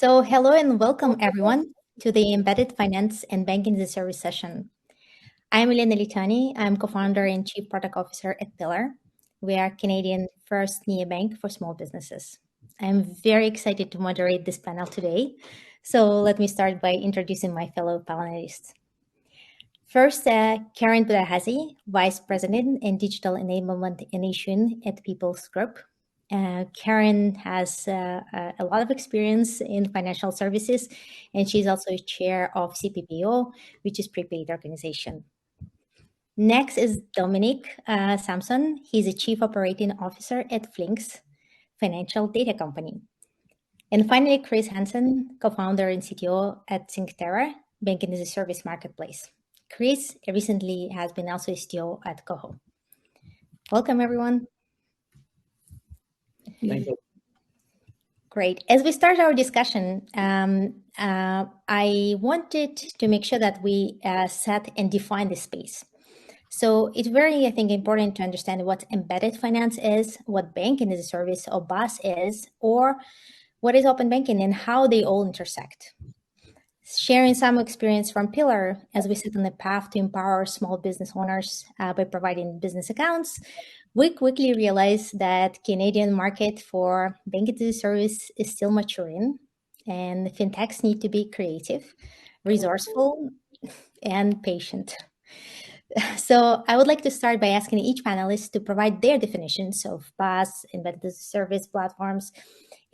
Hello and welcome everyone to the Embedded Finance and Banking as a Service session. I'm Elena Litani. I'm co-founder and chief product officer at Pillar. We are Canadian first neobank for small businesses. I'm very excited to moderate this panel today. So let me start by introducing my fellow panelists. First, Karen Budahazy, Vice President in Digital Enablement and Issuing at People's Group. Karen has a lot of experience in financial services, and she's also chair of CPPO, which is prepaid organization. Next is Dominique Samson. He's a chief operating officer at Flinks, financial data company. And finally, Kris Hansen, co-founder and CTO at Synctera, banking as a service marketplace. Kris recently has been also a CTO at Coho. Welcome, everyone. Thank you. Great. As we start our discussion, I wanted to make sure that we set and define the space. So it's very, I think, important to understand what embedded finance is, what banking as a service or BaaS is, or what is open banking and how they all intersect. Sharing some experience from Pillar as we sit on the path to empower small business owners by providing business accounts, we quickly realized that Canadian market for banking as a service is still maturing, and fintechs need to be creative, resourceful, and patient. So I would like to start by asking each panelist to provide their definitions of BaaS, embedded as a service platforms,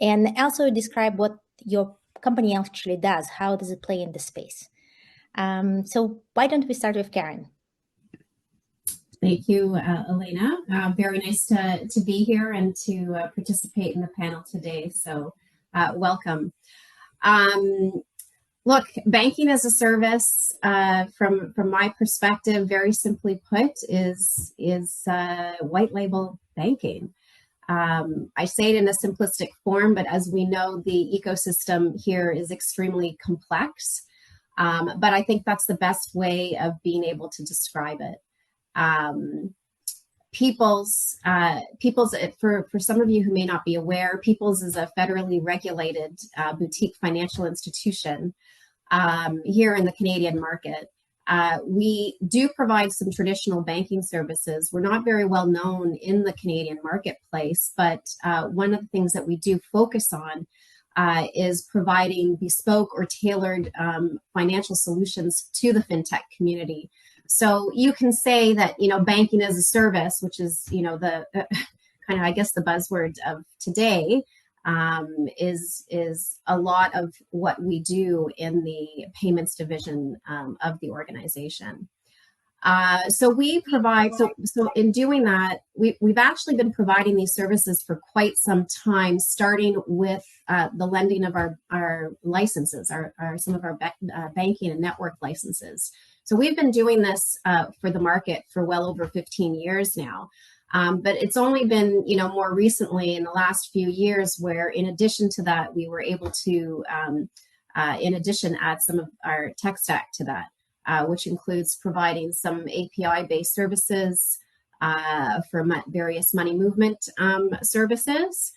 and also describe what your company actually does. How does it play in the space? So why don't we start with Karen? Thank you, Elena. Very nice to be here and to participate in the panel today. So welcome. Look, banking as a service, from my perspective, very simply put, is white label banking. I say it in a simplistic form, but as we know, the ecosystem here is extremely complex. But I think that's the best way of being able to describe it. People's, for some of you who may not be aware, People's is a federally regulated boutique financial institution here in the Canadian market. We do provide some traditional banking services. We're not very well known in the Canadian marketplace, but one of the things that we do focus on is providing bespoke or tailored financial solutions to the fintech community. So you can say that, banking as a service, which is, the kind of, I guess, the buzzword of today, is a lot of what we do in the payments division of the organization. So we provide, so in doing that, we've actually been providing these services for quite some time, starting with the lending of our licenses, some of our banking and network licenses. So we've been doing this for the market for well over 15 years now. But it's only been, more recently in the last few years where, in addition to that, we were able to, in addition, add some of our tech stack to that, which includes providing some API-based services for various money movement services,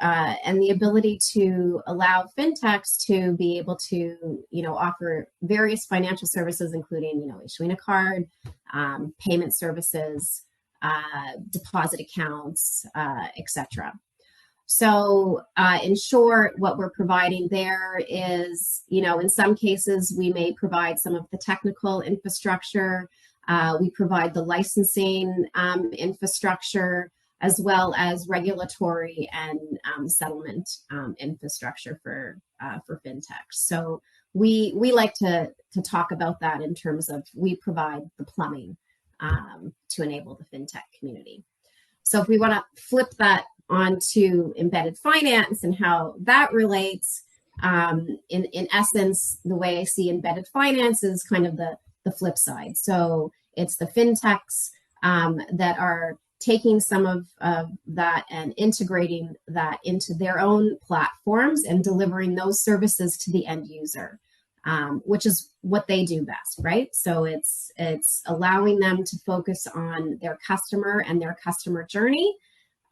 and the ability to allow fintechs to be able to, offer various financial services, including, issuing a card, payment services, deposit accounts, etc. So in short, what we're providing there is, in some cases, we may provide some of the technical infrastructure. We provide the licensing infrastructure, as well as regulatory and settlement infrastructure for fintechs. So we like to talk about that in terms of we provide the plumbing to enable the fintech community. So if we want to flip that onto embedded finance and how that relates, in essence, the way I see embedded finance is kind of the flip side. So it's the fintechs that are taking some of that and integrating that into their own platforms and delivering those services to the end user, which is what they do best, right? So it's allowing them to focus on their customer and their customer journey,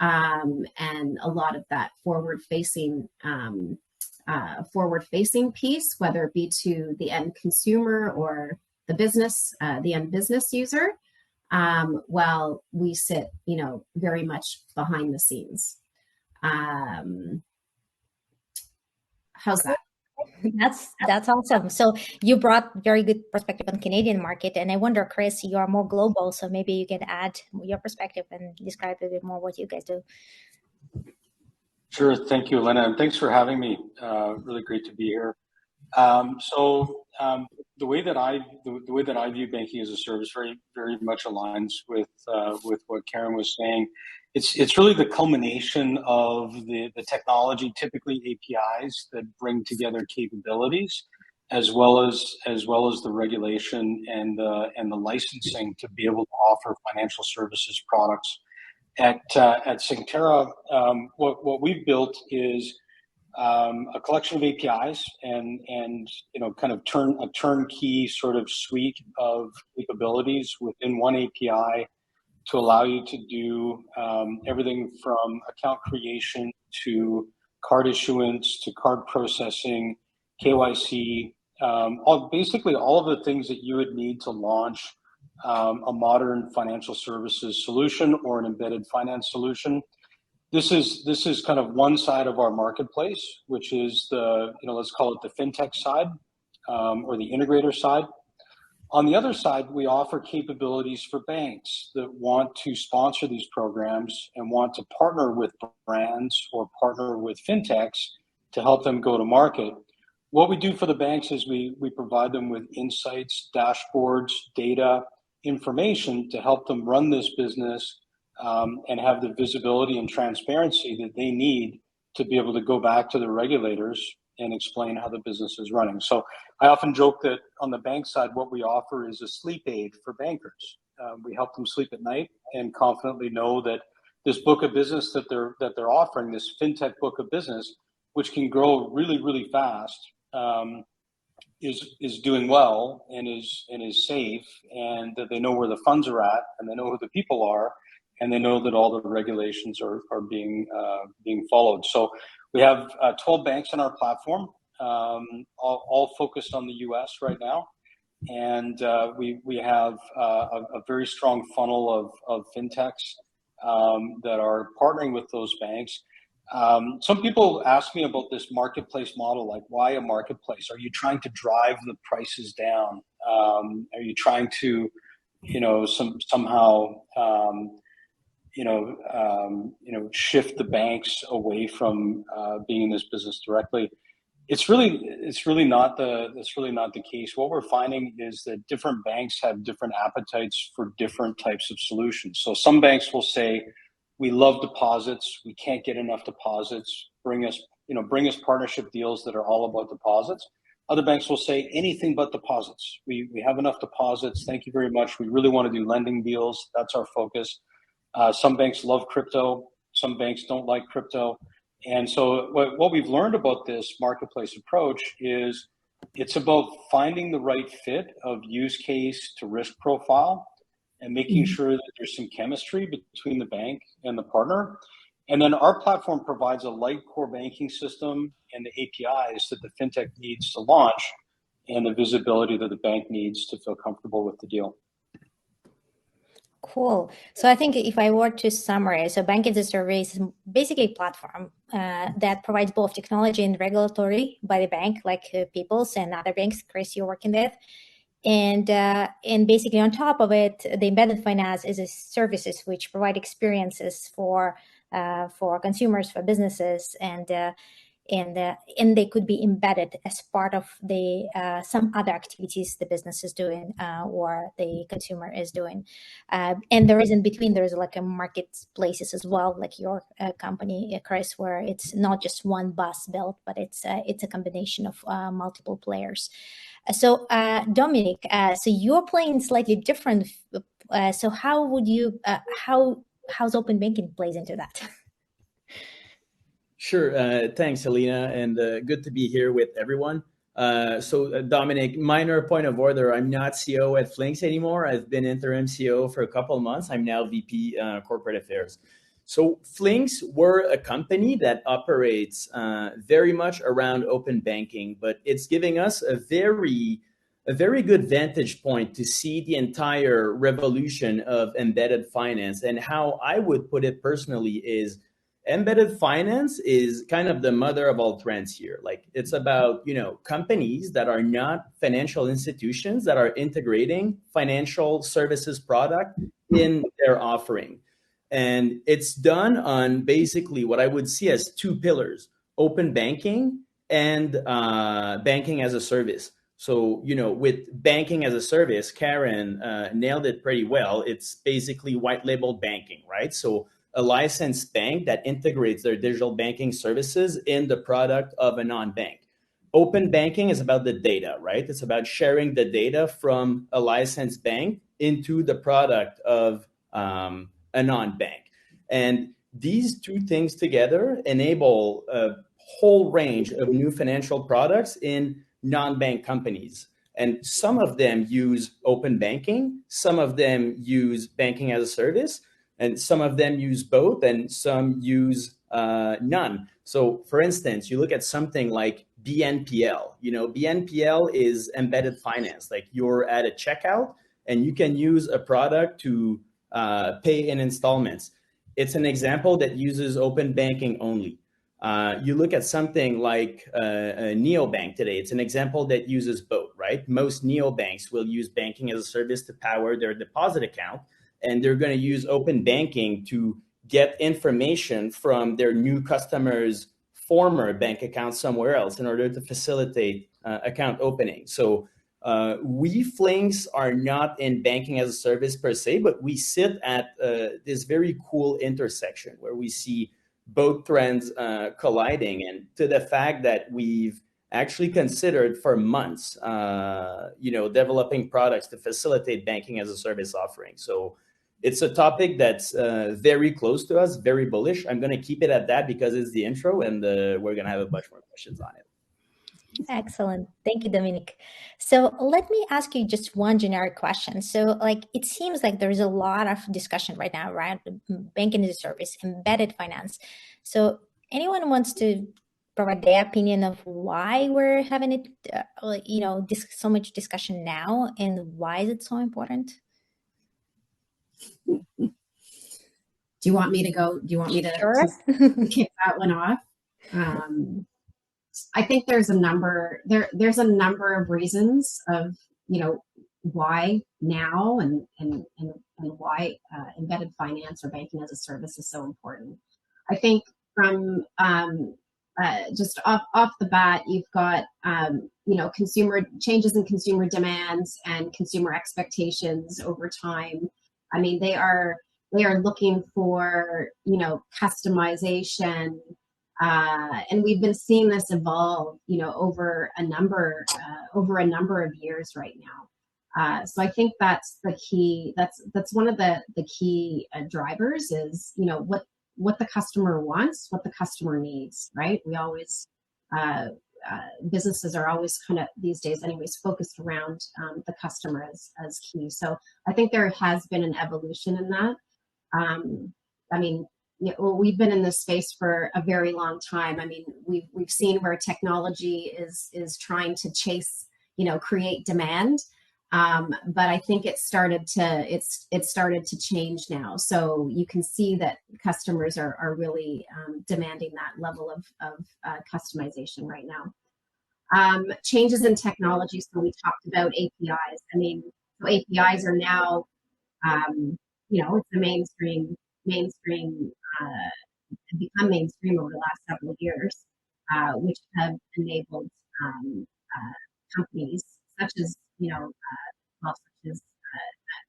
and a lot of that forward-facing forward-facing piece, whether it be to the end consumer or the business, the end business user, while we sit, very much behind the scenes. How's that? That's awesome. So you brought very good perspective on Canadian market, and I wonder, Kris, you are more global, so maybe you can add your perspective and describe a bit more what you guys do. Sure, thank you, Elena, and thanks for having me. Really great to be here. The way that I view banking as a service very much aligns with what Karen was saying. It's really the culmination of the technology, typically APIs, that bring together capabilities, as well as the regulation and the licensing to be able to offer financial services products. At Synctera, what we've built is a collection of APIs and kind of a turnkey sort of suite of capabilities within one API to allow you to do everything from account creation to card issuance to card processing, KYC, basically all of the things that you would need to launch a modern financial services solution or an embedded finance solution. This is kind of one side of our marketplace, which is let's call it the fintech side or the integrator side. On the other side, we offer capabilities for banks that want to sponsor these programs and want to partner with brands or partner with fintechs to help them go to market. What we do for the banks is we provide them with insights, dashboards, data, information to help them run this business and have the visibility and transparency that they need to be able to go back to the regulators and explain how the business is running. So I often joke that on the bank side, what we offer is a sleep aid for bankers. We help them sleep at night and confidently know that this book of business that they're offering, this fintech book of business, which can grow really, really fast, is doing well and is safe, and that they know where the funds are at, and they know who the people are, and they know that all the regulations are being followed. So we have 12 banks on our platform, all focused on the U.S. right now, and we have a very strong funnel of fintechs that are partnering with those banks. Some people ask me about this marketplace model, like, why a marketplace? Are you trying to drive the prices down? Are you trying to, somehow shift the banks away from being in this business directly? It's really not the case. What we're finding is that different banks have different appetites for different types of solutions. So some banks will say, we love deposits. We can't get enough deposits. Bring us partnership deals that are all about deposits. Other banks will say anything but deposits. We have enough deposits. Thank you very much. We really want to do lending deals. That's our focus. Some banks love crypto. Some banks don't like crypto. And so what we've learned about this marketplace approach is it's about finding the right fit of use case to risk profile and making sure that there's some chemistry between the bank and the partner. And then our platform provides a light core banking system and the APIs that the fintech needs to launch and the visibility that the bank needs to feel comfortable with the deal. Cool. So I think if I were to summarize, so Banking as a Service is basically a platform that provides both technology and regulatory by the bank, like People's and other banks, Kris, you're working with. And basically on top of it, the embedded finance is a services which provide experiences for consumers, for businesses, and they could be embedded as part of the some other activities the business is doing or the consumer is doing. And there is in between, there is like a marketplaces as well, like your company, Kris, where it's not just one BaaS built, but it's a combination of multiple players. So Dominique, so you're playing slightly different. So how would you how's open banking plays into that? Sure. Thanks, Elena, and good to be here with everyone. So Dominique, minor point of order. I'm not CEO at Flinks anymore. I've been interim CEO for a couple of months. I'm now VP Corporate Affairs. So Flinks, we're a company that operates very much around open banking, but it's giving us a very good vantage point to see the entire revolution of embedded finance. And how I would put it personally is embedded finance is kind of the mother of all trends here. Like it's about, companies that are not financial institutions that are integrating financial services product in their offering. And it's done on basically what I would see as two pillars: open banking and banking as a service. So, with banking as a service, Karen nailed it pretty well. It's basically white labeled banking, right? So, a licensed bank that integrates their digital banking services in the product of a non-bank. Open banking is about the data, right? It's about sharing the data from a licensed bank into the product of a non-bank. And these two things together enable a whole range of new financial products in non-bank companies. And some of them use open banking, some of them use banking as a service, and some of them use both, and some use none. So, for instance, you look at something like BNPL. BNPL is embedded finance. Like you're at a checkout and you can use a product to pay in installments. It's an example that uses open banking only. You look at something like a neobank today. It's an example that uses both, right? Most neobanks will use banking as a service to power their deposit account, and they're going to use open banking to get information from their new customers' former bank account somewhere else in order to facilitate account opening. So we Flinks are not in banking as a service per se, but we sit at this very cool intersection where we see both trends colliding, and to the fact that we've actually considered for months, developing products to facilitate banking as a service offering. So it's a topic that's very close to us, very bullish. I'm going to keep it at that because it's the intro, and we're going to have a bunch more questions on it. Excellent. Thank you, Dominique. So let me ask you just one generic question. So it seems like there's a lot of discussion right now around banking as a service, embedded finance. So anyone wants to provide their opinion of why we're having it, so much discussion now, and why is it so important? Do you want me to go? Do you want me to, Sure. to kick that one off? I think there's a number of reasons of why now and why embedded finance or banking as a service is so important. I think from just off the bat, you've got consumer changes in consumer demands and consumer expectations over time. I mean, they are looking for customization. And we've been seeing this evolve, over a number of years right now. So I think that's the key. That's one of the key drivers is what the customer wants, what the customer needs. Right? We always businesses are always kind of these days, anyways, focused around the customer as key. So I think there has been an evolution in that. I mean. Yeah, well, we've been in this space for a very long time. I mean, we've seen where technology is trying to chase, create demand, but I think it started to change now. So you can see that customers are really demanding that level of customization right now. Changes in technology. So we talked about APIs. I mean, so APIs are now, it's the mainstream become mainstream over the last several years, which have enabled companies such as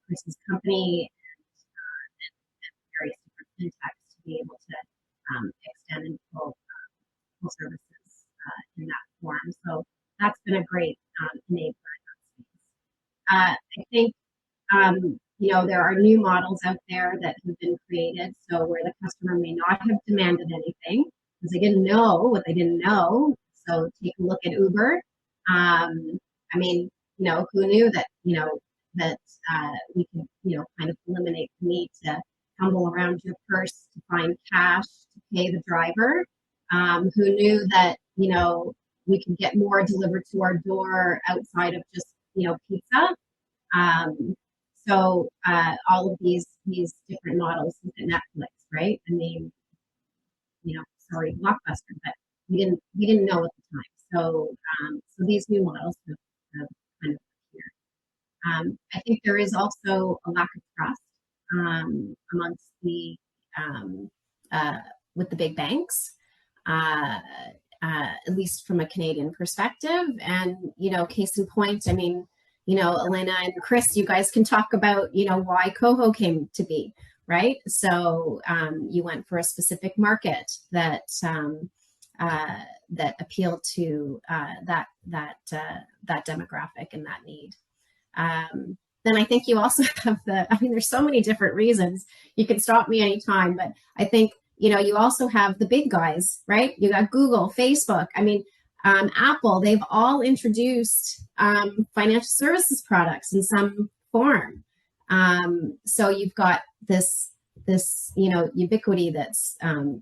Kris's company and various different fintechs to be able to extend and pull services in that form. So that's been a great enabler in that space. I think there are new models out there that have been created, so where the customer may not have demanded anything because they didn't know what they didn't know. So take a look at Uber. I mean, who knew that, that we could, kind of eliminate the need to fumble around your purse to find cash to pay the driver, who knew that, we could get more delivered to our door outside of just, pizza. So all of these different models at Netflix, right? I mean, sorry, Blockbuster, but we didn't know at the time. So these new models have kind of appeared. I think there is also a lack of trust amongst the with the big banks, at least from a Canadian perspective. And case in point, I mean, Elena and Kris, you guys can talk about why Coho came to be, right? So you went for a specific market that that appealed to that demographic and that need. Then I think you also have there's so many different reasons. You can stop me anytime, but I think, you also have the big guys, right? You got Google, Facebook, Apple, they've all introduced financial services products in some form. So you've got this ubiquity that's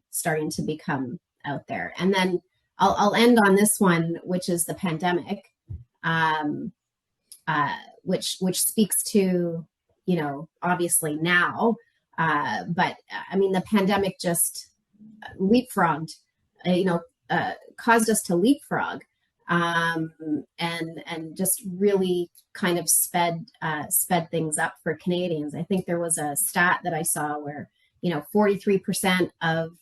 starting to become out there. And then I'll end on this one, which is the pandemic. Which speaks to, obviously now, but I mean, the pandemic just leapfrogged, caused us to leapfrog, and just really kind of sped things up for Canadians. I think there was a stat that I saw where, 43% of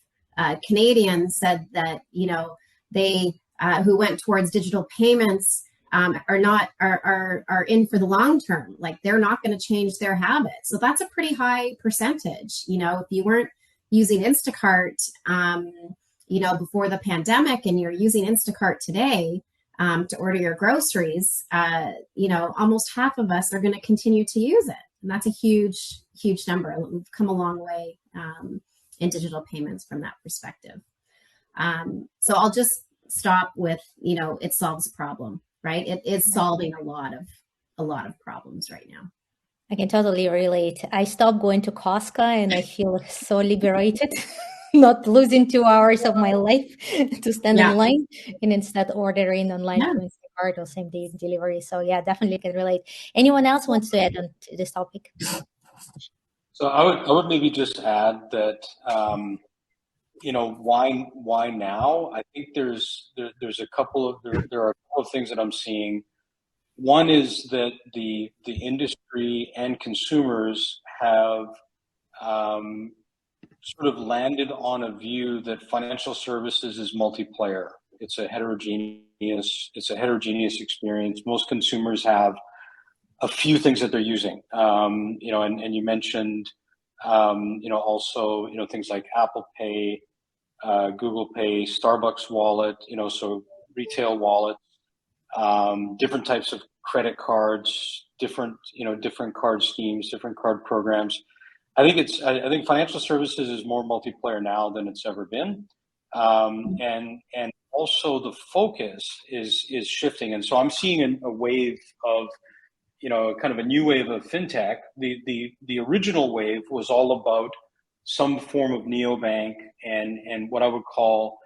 Canadians said that, they who went towards digital payments are in for the long term. Like, they're not going to change their habits. So that's a pretty high percentage. If you weren't using Instacart, before the pandemic, and you're using Instacart today to order your groceries, almost half of us are going to continue to use it. And that's a huge, huge number. We've come a long way in digital payments from that perspective. So I'll just stop with, it solves a problem. Right, it is solving a lot of problems right now. I can totally relate. I stopped going to Costco and I feel so liberated, not losing 2 hours of my life to stand in line, and instead ordering online from Instacart or same day delivery. So yeah, definitely can relate. Anyone else wants to add on to this topic? So I would maybe just add that why now? I think there's a couple of there are a couple of things that I'm seeing. One is that the industry and consumers have sort of landed on a view that financial services is multiplayer. It's a heterogeneous experience. Most consumers have a few things that they're using, and you mentioned, also, things like Apple Pay, Google Pay, Starbucks Wallet, so retail wallets, different types of credit cards, different card schemes, different card programs. I think financial services is more multiplayer now than it's ever been. And also the focus is shifting. And so I'm seeing a wave of, kind of a new wave of fintech. The original wave was all about some form of neobank and what I would call,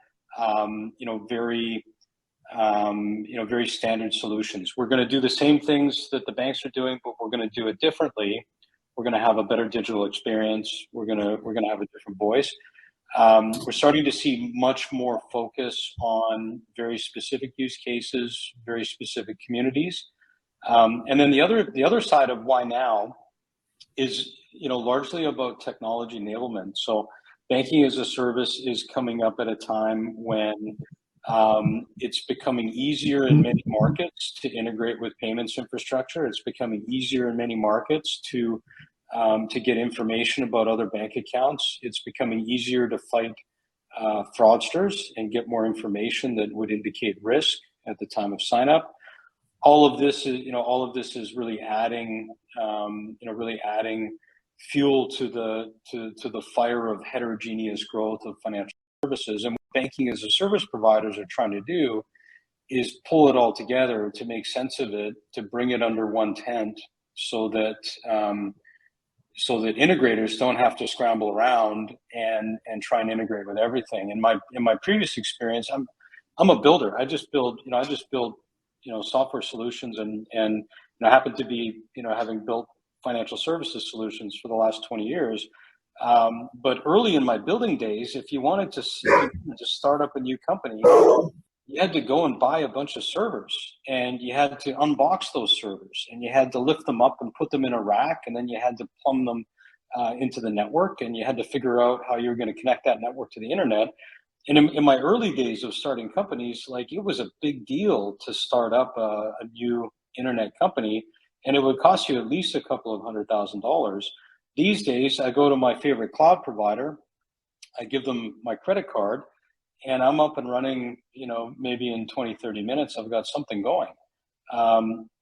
very standard solutions. We're going to do the same things that the banks are doing, but we're going to do it differently. We're going to have a better digital experience. We're going to have a different voice. We're starting to see much more focus on very specific use cases, very specific communities. And then the other side of why now is, largely about technology enablement. So banking as a service is coming up at a time when it's becoming easier in many markets to integrate with payments infrastructure. It's becoming easier in many markets to get information about other bank accounts. It's becoming easier to fight fraudsters and get more information that would indicate risk at the time of sign up. All of this is really adding, fuel to the fire of heterogeneous growth of financial services. And what banking as a service providers are trying to do is pull it all together to make sense of it, to bring it under one tent, so that so that integrators don't have to scramble around and try and integrate with everything. In my previous experience, I'm a builder. I just build software solutions, and I happen to be having built financial services solutions for the last 20 years. But early in my building days, if you wanted to start up a new company, you had to go and buy a bunch of servers, and you had to unbox those servers, and you had to lift them up and put them in a rack, and then you had to plumb them into the network, and you had to figure out how you were going to connect that network to the internet. And in my early days of starting companies, like, it was a big deal to start up a new internet company, and it would cost you at least a couple of $100,000. These days, I go to my favorite cloud provider, I give them my credit card, and I'm up and running, maybe in 20, 30 minutes, I've got something going.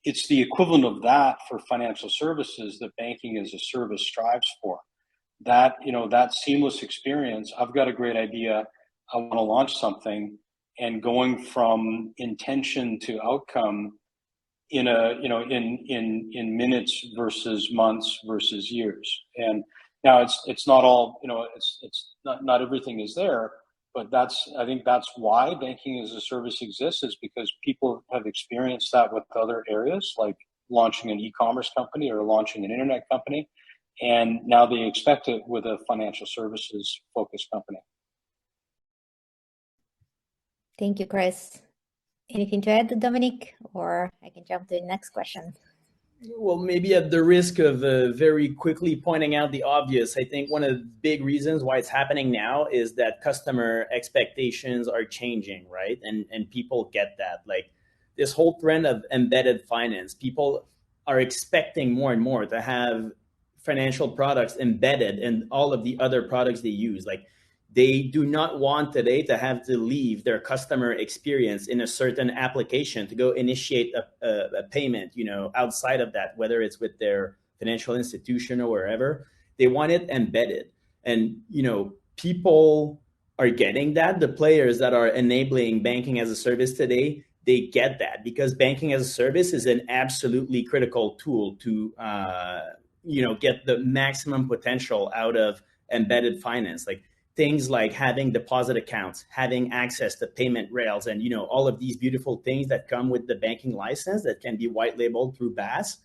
It's the equivalent of that for financial services that banking as a service strives for. That seamless experience. I've got a great idea. I want to launch something, and going from intention to outcome in minutes versus months versus years. And now it's not all, it's not everything is there, but I think that's why banking as a service exists, is because people have experienced that with other areas, like launching an e-commerce company or launching an internet company. And now they expect it with a financial services focused company. Thank you, Kris. Anything to add, Dominique, or I can jump to the next question? Well, maybe at the risk of very quickly pointing out the obvious, I think one of the big reasons why it's happening now is that customer expectations are changing, right? And people get that. Like, this whole trend of embedded finance, people are expecting more and more to have financial products embedded in all of the other products they use. Like, they do not want today to have to leave their customer experience in a certain application to go initiate a payment, outside of that, whether it's with their financial institution or wherever. They want it embedded. And, people are getting that. The players that are enabling banking as a service today, they get that, because banking as a service is an absolutely critical tool to, get the maximum potential out of embedded finance. Like, things like having deposit accounts, having access to payment rails, and all of these beautiful things that come with the banking license that can be white labeled through BaaS.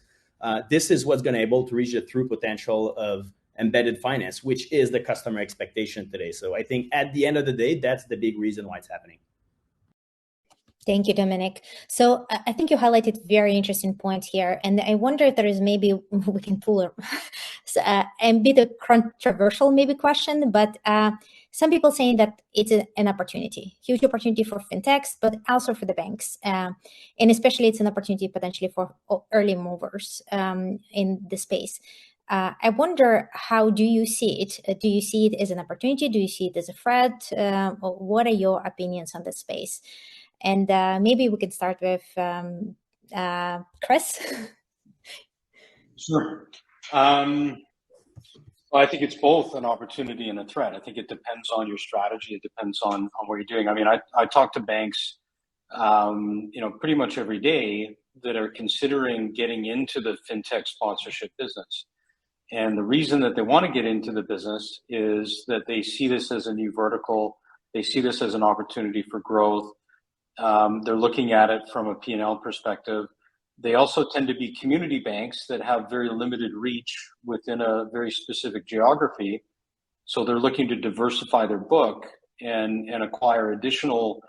This is what's going to be able to reach the true potential of embedded finance, which is the customer expectation today. So I think at the end of the day, that's the big reason why it's happening. Thank you, Dominique. So I think you highlighted very interesting point here, and I wonder if there is maybe we can pull a bit of controversial maybe question, but some people saying that it's an opportunity, huge opportunity for fintechs, but also for the banks, and especially it's an opportunity potentially for early movers in the space. I wonder, how do you see it? Do you see it as an opportunity? Do you see it as a threat? Or what are your opinions on this space? And maybe we could start with Kris. Sure. Well, I think it's both an opportunity and a threat. I think it depends on your strategy. It depends on what you're doing. I mean, I talk to banks, pretty much every day, that are considering getting into the fintech sponsorship business. And the reason that they want to get into the business is that they see this as a new vertical. They see this as an opportunity for growth. They're looking at it from a P&L perspective. They also tend to be community banks that have very limited reach within a very specific geography. So they're looking to diversify their book and acquire additional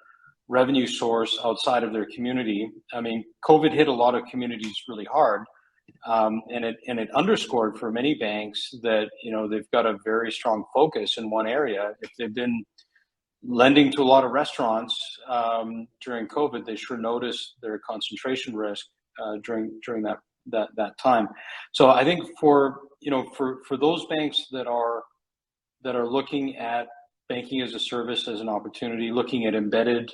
revenue source outside of their community. I mean, COVID hit a lot of communities really hard, and it underscored for many banks that they've got a very strong focus in one area. If they've been lending to a lot of restaurants during COVID, they sure noticed their concentration risk during that time. So I think for those banks that are looking at banking as a service as an opportunity, looking at embedded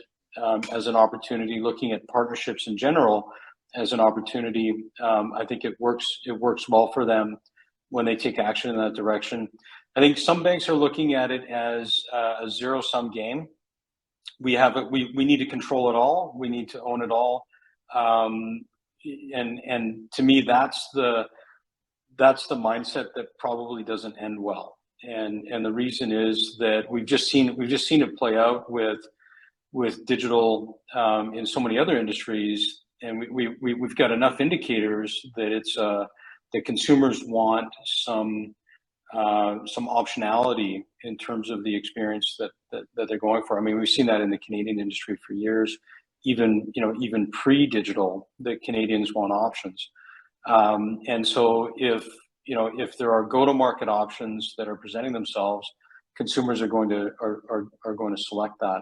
as an opportunity, looking at partnerships in general as an opportunity, I think it works well for them when they take action in that direction. I think some banks are looking at it as a zero-sum game. We need to control it all. We need to own it all. And to me, that's the that's the mindset that probably doesn't end well. And the reason is that we've just seen it play out with digital in so many other industries, and we've got enough indicators that it's that consumers want some optionality in terms of the experience that they're going for. I mean, we've seen that in the Canadian industry for years, even pre-digital, that Canadians want options. And so if there are go-to-market options that are presenting themselves, consumers are going to select that.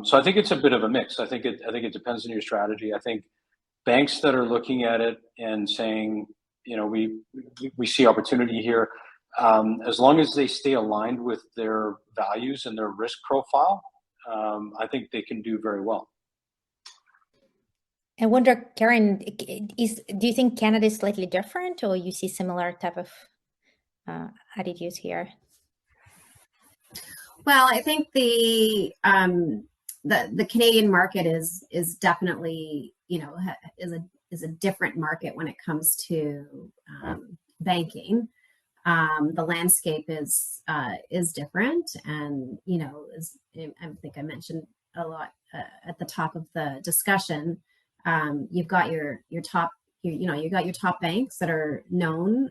So I think it's a bit of a mix. I think it depends on your strategy. I think banks that are looking at it and saying, we see opportunity here, as long as they stay aligned with their values and their risk profile, I think they can do very well. I wonder, Karen, do you think Canada is slightly different, or you see similar type of attitudes here? Well, I think the Canadian market is definitely, is a different market when it comes to banking. The landscape is different, and I think I mentioned a lot at the top of the discussion. You've got your top banks that are known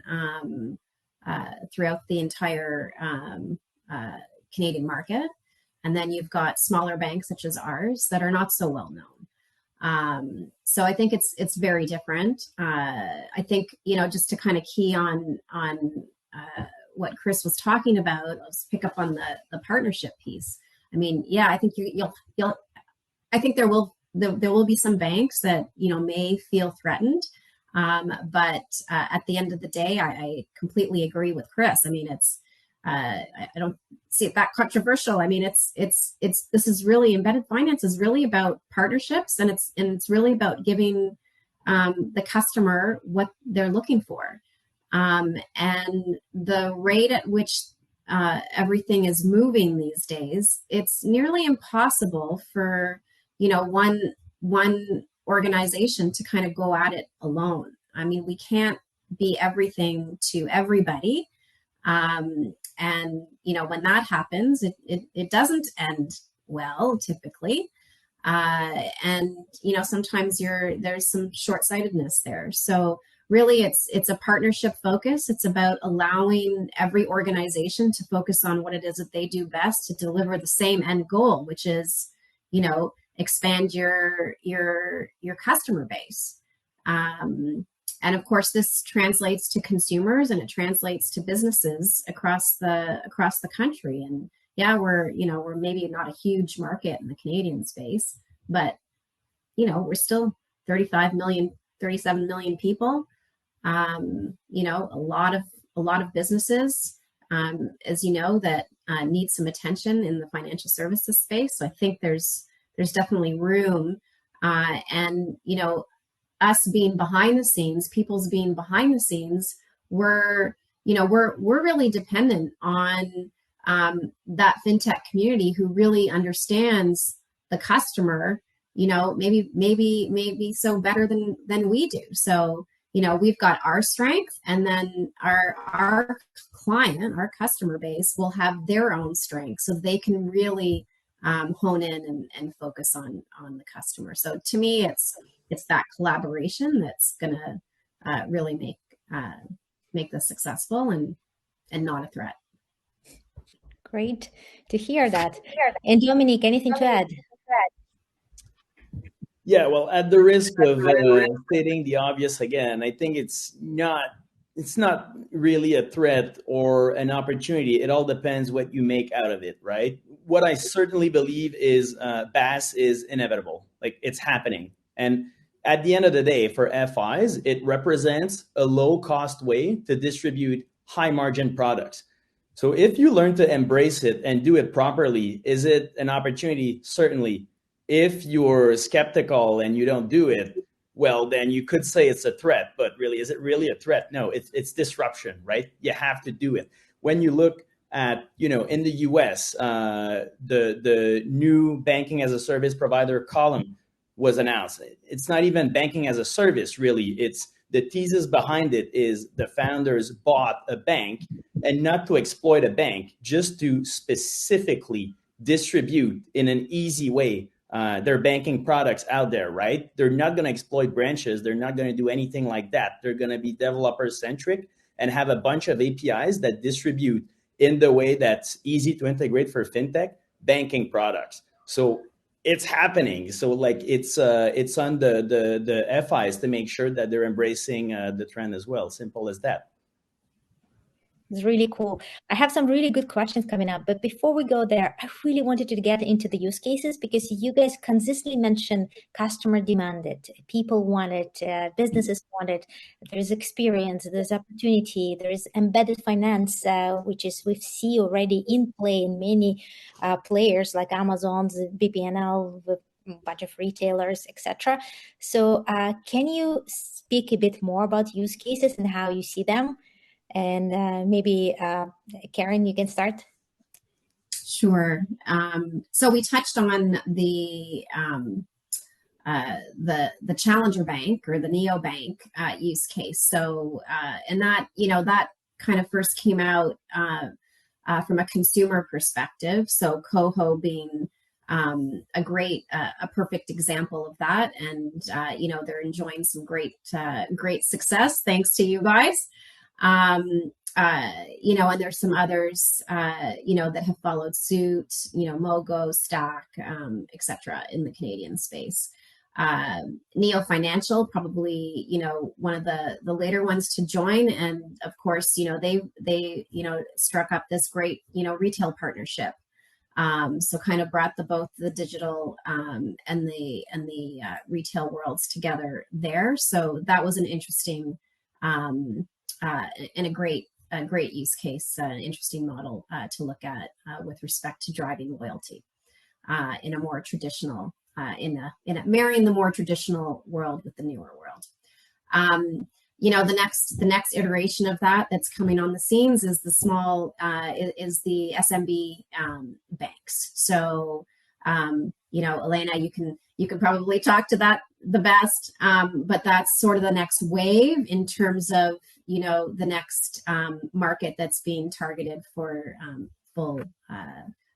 throughout the entire Canadian market, and then you've got smaller banks such as ours that are not so well known. So I think it's very different. I think just to kind of key on what Kris was talking about, let's pick up on the partnership piece. I mean, yeah, I think I think there will be some banks that may feel threatened, but at the end of the day, I completely agree with Kris. I mean, it's I don't see it that controversial. I mean, this is really, embedded finance is really about partnerships, and it's really about giving the customer what they're looking for, and the rate at which everything is moving these days, it's nearly impossible for one organization to kind of go at it alone. I mean, we can't be everything to everybody. And when that happens, it doesn't end well, typically. And sometimes there's some short-sightedness there. So really it's a partnership focus. It's about allowing every organization to focus on what it is that they do best to deliver the same end goal, which is, expand your customer base. And of course, this translates to consumers, and it translates to businesses across the country. And yeah, we're maybe not a huge market in the Canadian space, but we're still 37 million people. A lot of businesses, as that need some attention in the financial services space. So I think there's definitely room, and us being behind the scenes, people's being behind the scenes, we're really dependent on that fintech community who really understands the customer, maybe so better than we do. So we've got our strength, and then our client, our customer base will have their own strength, so they can really hone in and focus on the customer. So to me, it's that collaboration that's going to really make this successful and not a threat. Great to hear that. And Dominique, anything to add? Yeah, well, at the risk of stating the obvious again, I think it's not really a threat or an opportunity. It all depends what you make out of it, right? What I certainly believe is BaaS is inevitable. Like, it's happening. And at the end of the day, for FIs, it represents a low-cost way to distribute high-margin products. So if you learn to embrace it and do it properly, is it an opportunity? Certainly. If you're skeptical and you don't do it, well, then you could say it's a threat, but really, is it really a threat? No, it's disruption, right? You have to do it. When you look at, in the US, the new banking as a service provider column was announced. It's not even banking as a service, really. It's The thesis behind it is the founders bought a bank, and not to exploit a bank, just to specifically distribute in an easy way their banking products out there, right? They're not going to exploit branches. They're not going to do anything like that. They're going to be developer centric and have a bunch of APIs that distribute in the way that's easy to integrate for fintech banking products. So it's happening. So like it's on the FIs to make sure that they're embracing the trend as well. Simple as that. It's really cool. I have some really good questions coming up, but before we go there, I really wanted to get into the use cases because you guys consistently mention customer demanded, people want it, businesses want it. There's experience, there's opportunity, there's embedded finance, which is we see already in play in many players like Amazon's, BPNL, a bunch of retailers, etc. So can you speak a bit more about use cases and how you see them? And maybe Karen, you can start. Sure. So we touched on the challenger bank or the neobank use case. So and that that kind of first came out from a consumer perspective. So Coho being a perfect example of that, and they're enjoying some great success thanks to you guys. And there's some others, that have followed suit, Mogo, Stack, etc. in the Canadian space. Neo Financial, probably, one of the later ones to join. And of course, they struck up this great, retail partnership. So kind of brought both the digital and the retail worlds together there. So that was an interesting and a great use case, an interesting model to look at with respect to driving loyalty in a more traditional, in a marrying the more traditional world with the newer world. The next iteration of that's coming on the scenes is the the SMB banks. So Elena, you can probably talk to that the best, but that's sort of the next wave in terms of the next market that's being targeted for full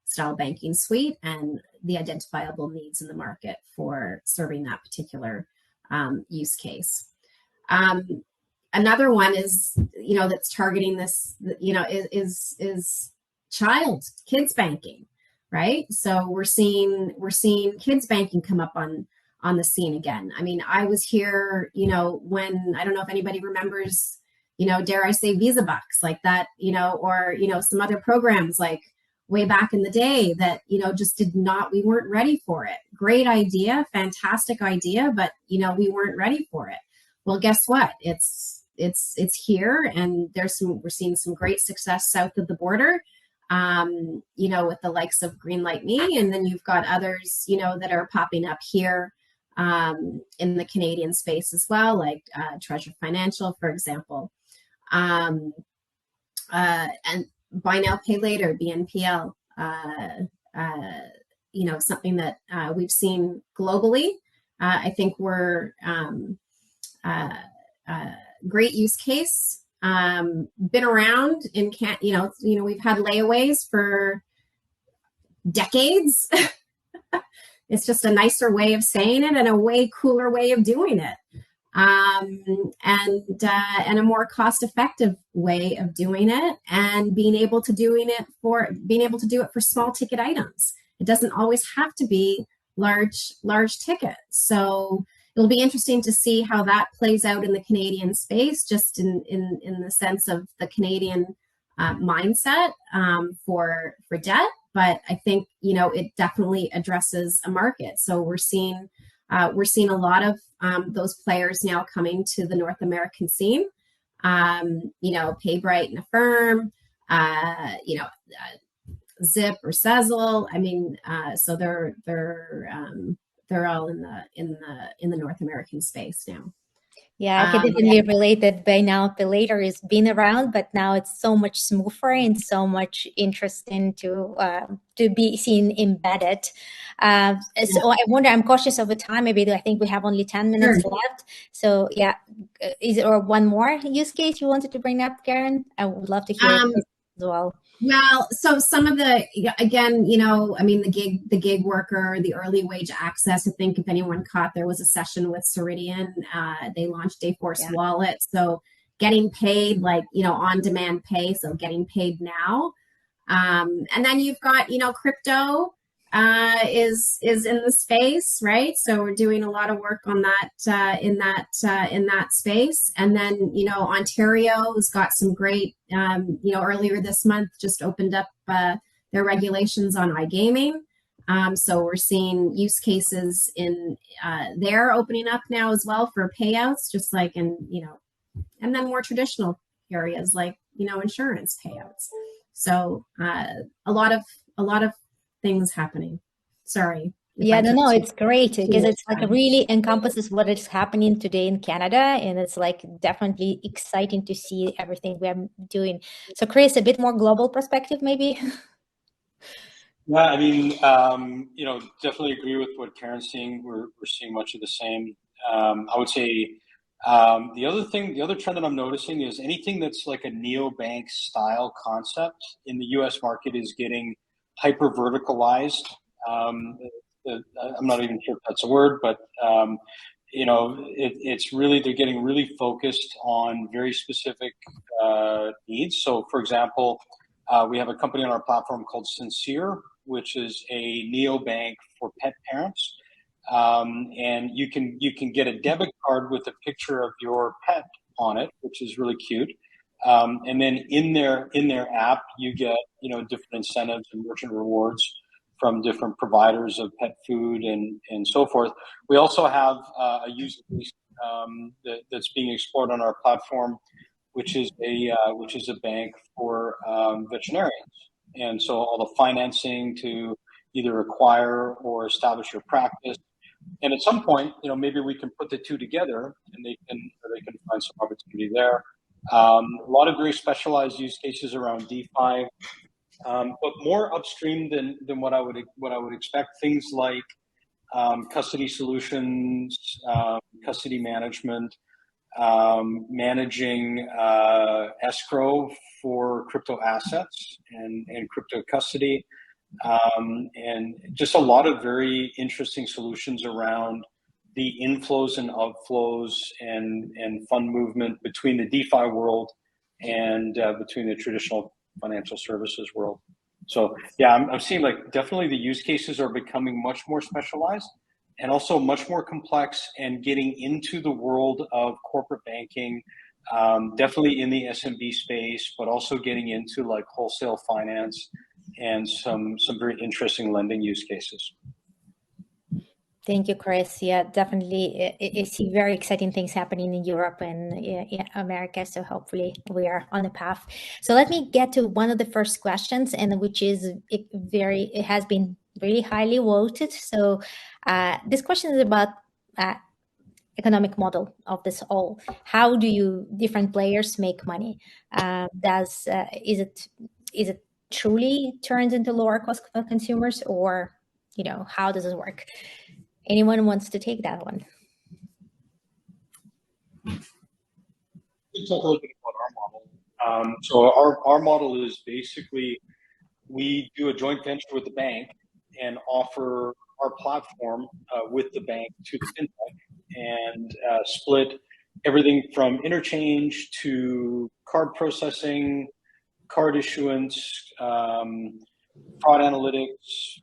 style banking suite and the identifiable needs in the market for serving that particular use case. Another one is that's targeting this is kids banking, right? So we're seeing kids banking come up on the scene again. I mean, I was here, when, I don't know if anybody remembers, dare I say Visa Bucks like that, or, some other programs like way back in the day that, just we weren't ready for it. Great idea, fantastic idea, but, we weren't ready for it. Well, guess what? It's here, and we're seeing some great success south of the border, with the likes of Greenlight Me, and then you've got others, that are popping up here in the Canadian space as well, like Treasure Financial, for example, and Buy Now Pay Later, BNPL, something that we've seen globally. I think we're great use case. Been around in we've had layaways for decades. It's just a nicer way of saying it and a way cooler way of doing it, and a more cost-effective way of doing it, and being able to do it for small ticket items. It doesn't always have to be large ticket. So it'll be interesting to see how that plays out in the Canadian space, just in the sense of the Canadian mindset for debt. But I think it definitely addresses a market. So we're seeing a lot of those players now coming to the North American scene. PayBright and Affirm, Zip or Sezzle. I mean, so they're all in the North American space now. Yeah, I can definitely relate that buy now, pay later has been around, but now it's so much smoother and so much interesting to be seen embedded. So I wonder, I'm cautious of the time. Maybe I think we have only 10 minutes left. So yeah, is there one more use case you wanted to bring up, Karen? I would love to hear it as well. Well, so some of the, again, I mean, the gig worker, the early wage access. I think if anyone caught, there was a session with Ceridian. They launched Dayforce Wallet. So getting paid, like, on demand pay. So getting paid now. And then you've got, crypto is in the space, right? So we're doing a lot of work on that in that space. And then Ontario has got some great earlier this month just opened up their regulations on iGaming. So we're seeing use cases in there opening up now as well for payouts, just like in and then more traditional areas like insurance payouts. So a lot of things happening. Sorry. Yeah, no, it's great because it's like it really encompasses what is happening today in Canada, and it's like definitely exciting to see everything we are doing. So, Kris, a bit more global perspective, maybe. Yeah, I mean, definitely agree with what Karen's seeing. We're seeing much of the same. I would say the other trend that I'm noticing is anything that's like a neobank style concept in the U.S. market is getting hyper verticalized. I'm not even sure if that's a word, but it's really, they're getting really focused on very specific needs. So, for example, we have a company on our platform called Synctera, which is a neobank for pet parents. And you can get a debit card with a picture of your pet on it, which is really cute. And then in their app, you get different incentives and merchant rewards from different providers of pet food and so forth. We also have a user base that's being explored on our platform, which is a bank for veterinarians. And so all the financing to either acquire or establish your practice. And at some point, maybe we can put the two together, and they can find some opportunity there. A lot of very specialized use cases around DeFi, but more upstream than what I would expect. Things like custody solutions, custody management, managing escrow for crypto assets and crypto custody. And just a lot of very interesting solutions around the inflows and outflows and fund movement between the DeFi world and between the traditional financial services world. So yeah, I'm seeing like definitely the use cases are becoming much more specialized and also much more complex and getting into the world of corporate banking, definitely in the SMB space, but also getting into like wholesale finance and some very interesting lending use cases. Thank you, Kris. Yeah, definitely. I see very exciting things happening in Europe and in America. So hopefully we are on the path. So let me get to one of the first questions, and which is it has been really highly voted. So this question is about economic model of this all. How do different players make money? Is it truly turns into lower cost consumers, or how does it work? Anyone wants to take that one? We'll talk a little bit about our model. So our model is basically we do a joint venture with the bank and offer our platform with the bank to the fintech and split everything from interchange to card processing, card issuance, fraud analytics,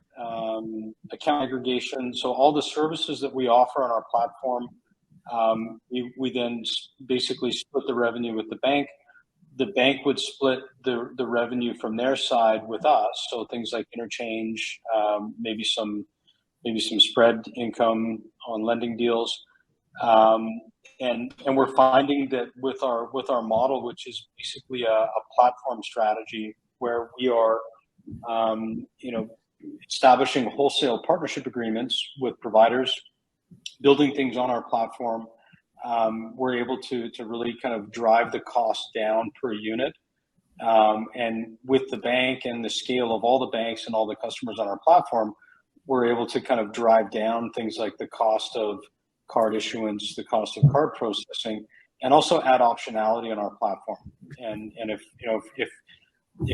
account aggregation. So all the services that we offer on our platform, we then basically split the revenue with the bank. The bank would split the revenue from their side with us. So things like interchange, maybe some spread income on lending deals. And we're finding that with our model, which is basically a platform strategy where we are establishing wholesale partnership agreements with providers, building things on our platform, we're able to really kind of drive the cost down per unit. And with the bank and the scale of all the banks and all the customers on our platform, we're able to kind of drive down things like the cost of card issuance, the cost of card processing, and also add optionality on our platform. And if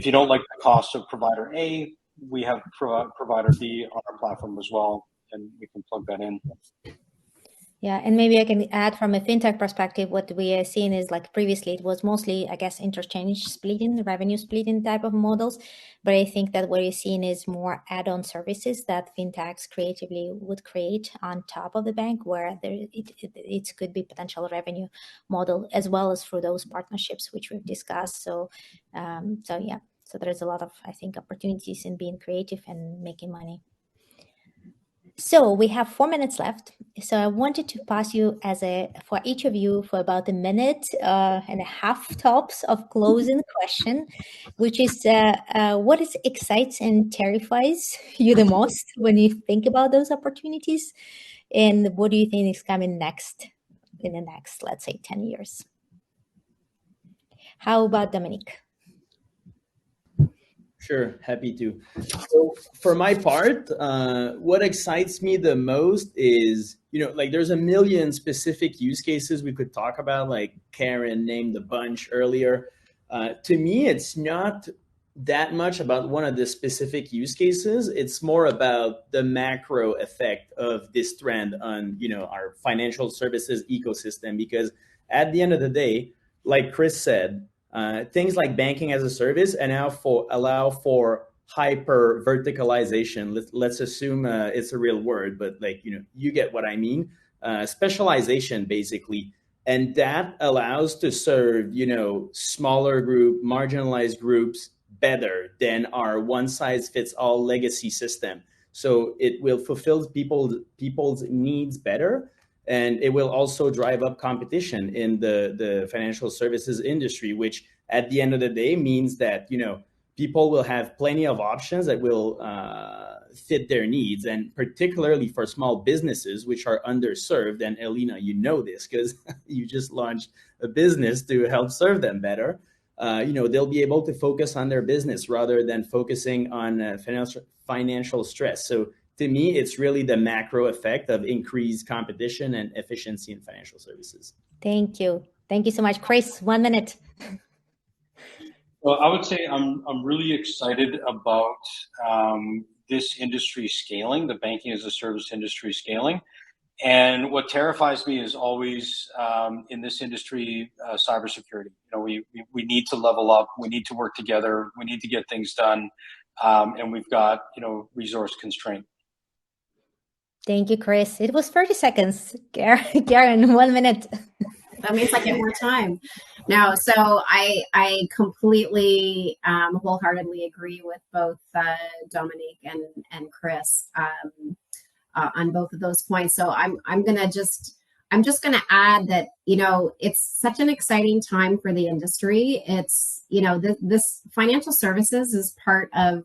you don't like the cost of provider A, we have provider B on our platform as well, and we can plug that in. Yeah, and maybe I can add from a fintech perspective, what we are seeing is like previously it was mostly, I guess, interchange splitting, revenue splitting type of models. But I think that what you're seeing is more add-on services that fintechs creatively would create on top of the bank, where it could be potential revenue model as well as through those partnerships which we've discussed. So there's a lot of, I think, opportunities in being creative and making money. So we have 4 minutes left. So I wanted to pass you for each of you for about a minute and a half tops of closing question, which is what excites and terrifies you the most when you think about those opportunities? And what do you think is coming next in the next, let's say, 10 years? How about Dominique? Sure, happy to. So for my part, what excites me the most is, like there's a million specific use cases we could talk about, like Karen named a bunch earlier. To me, it's not that much about one of the specific use cases. It's more about the macro effect of this trend on, our financial services ecosystem, because at the end of the day, like Kris said, things like banking as a service and now allow for hyper verticalization. Let's assume it's a real word, but you get what I mean. Specialization, basically. And that allows to serve, smaller group, marginalized groups better than our one size fits all legacy system. So it will fulfill people's needs better. And it will also drive up competition in the financial services industry, which at the end of the day means that, people will have plenty of options that will fit their needs. And particularly for small businesses, which are underserved. And Elena, you know this because you just launched a business to help serve them better. They'll be able to focus on their business rather than focusing on financial stress. So to me, it's really the macro effect of increased competition and efficiency in financial services. Thank you. Thank you so much. Kris, 1 minute. Well, I would say I'm really excited about this industry scaling, the banking as a service industry scaling. And what terrifies me is always in this industry, cybersecurity. We need to level up. We need to work together. We need to get things done. And we've got, resource constraint. Thank you, Kris. It was 30 seconds. Karen, 1 minute. That means I get more time. No, so I completely wholeheartedly agree with both Dominique and Kris on both of those points. So I'm just gonna add that it's such an exciting time for the industry. It's this financial services is part of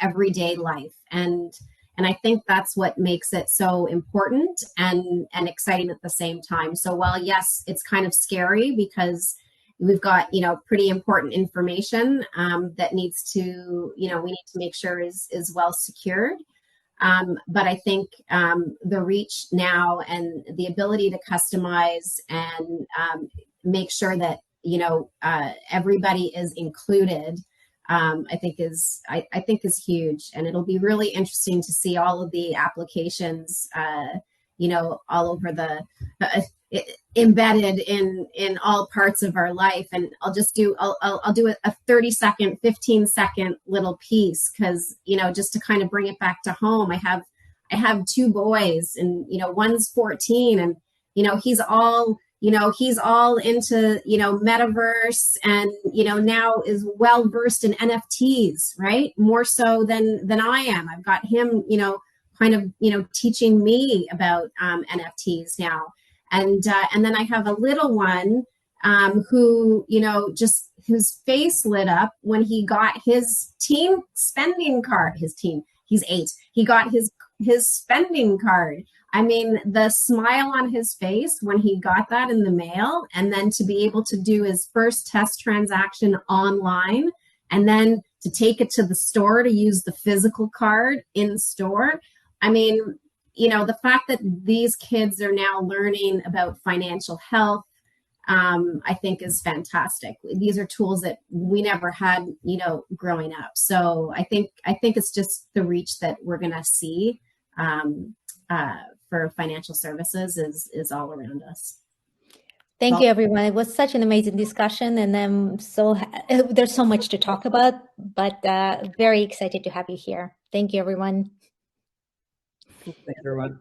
everyday life, and I think that's what makes it so important and exciting at the same time. So while yes, it's kind of scary because we've got pretty important information that needs to we need to make sure is well secured. But I think the reach now and the ability to customize and make sure that everybody is included, I think is huge, and it'll be really interesting to see all of the applications, all over the embedded in all parts of our life. And I'll do a 30-second, 15-second little piece because just to kind of bring it back to home. I have two boys, and one's 14, and he's all into metaverse, and now is well versed in NFTs, right? More so than I am. I've got him kind of teaching me about NFTs now. And then I have a little one who, just his face lit up when he got his team spending card. He's 8. He got his his spending card. I mean, the smile on his face when he got that in the mail, and then to be able to do his first test transaction online, and then to take it to the store to use the physical card in store. I mean, you know, the fact that these kids are now learning about financial health, I think is fantastic. These are tools that we never had, you know, growing up. So I think it's just the reach that we're going to see for financial services is all around us. Thank you, everyone. It was such an amazing discussion, and there's so much to talk about, but very excited to have you here. Thank you, everyone. Thank you, everyone.